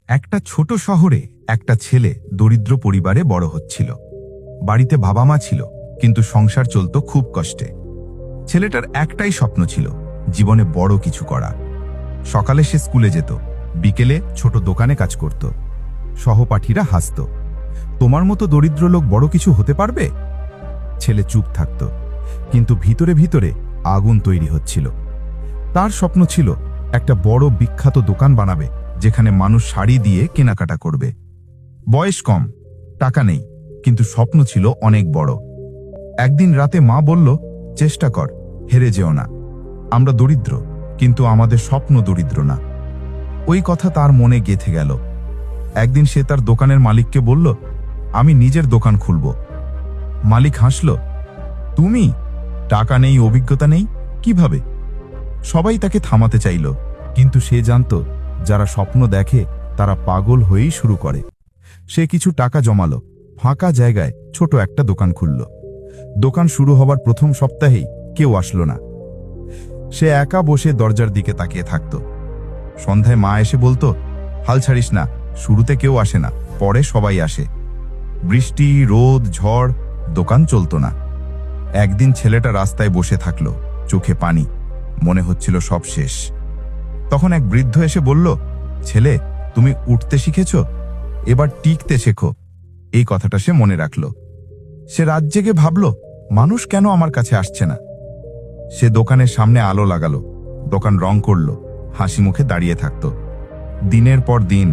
একটা ছোট শহরে একটা ছেলে দরিদ্র পরিবারে বড় হচ্ছিল। বাড়িতে বাবা মা ছিল, কিন্তু সংসার চলত খুব কষ্টে। ছেলেটার একটাই স্বপ্ন ছিল, জীবনে বড় কিছু করা। সকালে সে স্কুলে যেত, বিকেলে ছোট দোকানে কাজ করত। সহপাঠীরা হাসত, তোমার মতো দরিদ্র লোক বড় কিছু হতে পারবে? ছেলে চুপ থাকত, কিন্তু ভিতরে ভিতরে আগুন তৈরি হচ্ছিল। তার স্বপ্ন ছিল একটা বড় বিখ্যাত দোকান বানাবে, যেখানে মানুষ শাড়ি দিয়ে কেনাকাটা করবে। বয়স কম, টাকা নেই, কিন্তু স্বপ্ন ছিল অনেক বড়। একদিন রাতে মা বলল, চেষ্টা কর, হেরে যেও না। আমরা দরিদ্র, কিন্তু আমাদের স্বপ্ন দরিদ্র না। ওই কথা তার মনে গেঁথে গেল। একদিন সে তার দোকানের মালিককে বলল, আমি নিজের দোকান খুলব। মালিক হাসল, তুমি? টাকা নেই, অভিজ্ঞতা নেই, কিভাবে? সবাই তাকে থামাতে চাইল, কিন্তু সে জানত, যারা স্বপ্ন দেখে তারা পাগল হয়েই শুরু করে। সে কিছু টাকা জমালো, ফাঁকা জায়গায় ছোট একটা দোকান খুলল। দোকান শুরু হবার প্রথম সপ্তাহেই কেউ আসলো না। সে একা বসে দরজার দিকে তাকিয়ে থাকত। সন্ধ্যায় মা এসে বলতো, হাল ছাড়িস না, শুরুতে কেউ আসে না, পরে সবাই আসে। বৃষ্টি, রোদ, ঝড়, দোকান চলত না। একদিন ছেলেটা রাস্তায় বসে থাকলো, চোখে পানি, মনে হচ্ছিল সব শেষ। তখন এক বৃদ্ধ এসে বলল, ছেলে, তুমি উঠতে শিখেছ, এবার টিকতে শেখো। এই কথাটা সে মনে রাখল। সে রাত জেগে ভাবল, মানুষ কেন আমার কাছে আসছে না? সে দোকানের সামনে আলো লাগালো, দোকান রং করল, হাসি মুখে দাঁড়িয়ে থাকত। দিনের পর দিন,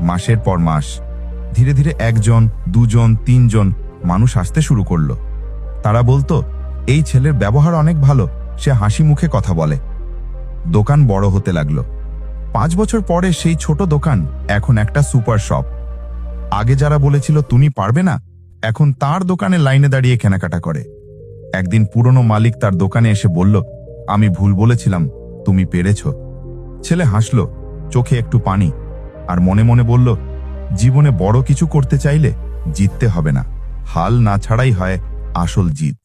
মাসের পর মাস, ধীরে ধীরে একজন, দুজন, তিনজন মানুষ আসতে শুরু করল। তারা বলতো, এই ছেলের ব্যবহার অনেক ভালো, সে হাসি মুখে কথা বলে। দোকান বড় হতে লাগলো। 5 বছর পরে সেই ছোট দোকান এখন একটা সুপার শপ। আগে যারা বলেছিল তুমি পারবে না, এখন তার দোকানে লাইনে দাঁড়িয়ে কেনাকাটা করে। একদিন পুরনো মালিক তার দোকানে এসে বলল, আমি ভুল বলেছিলাম, তুমি পেরেছ। ছেলে হাসল, চোখে একটু পানি, আর মনে মনে বলল, জীবনে বড় কিছু করতে চাইলে জিততে হবে না, হাল না ছাড়াই হয় আসল জিত।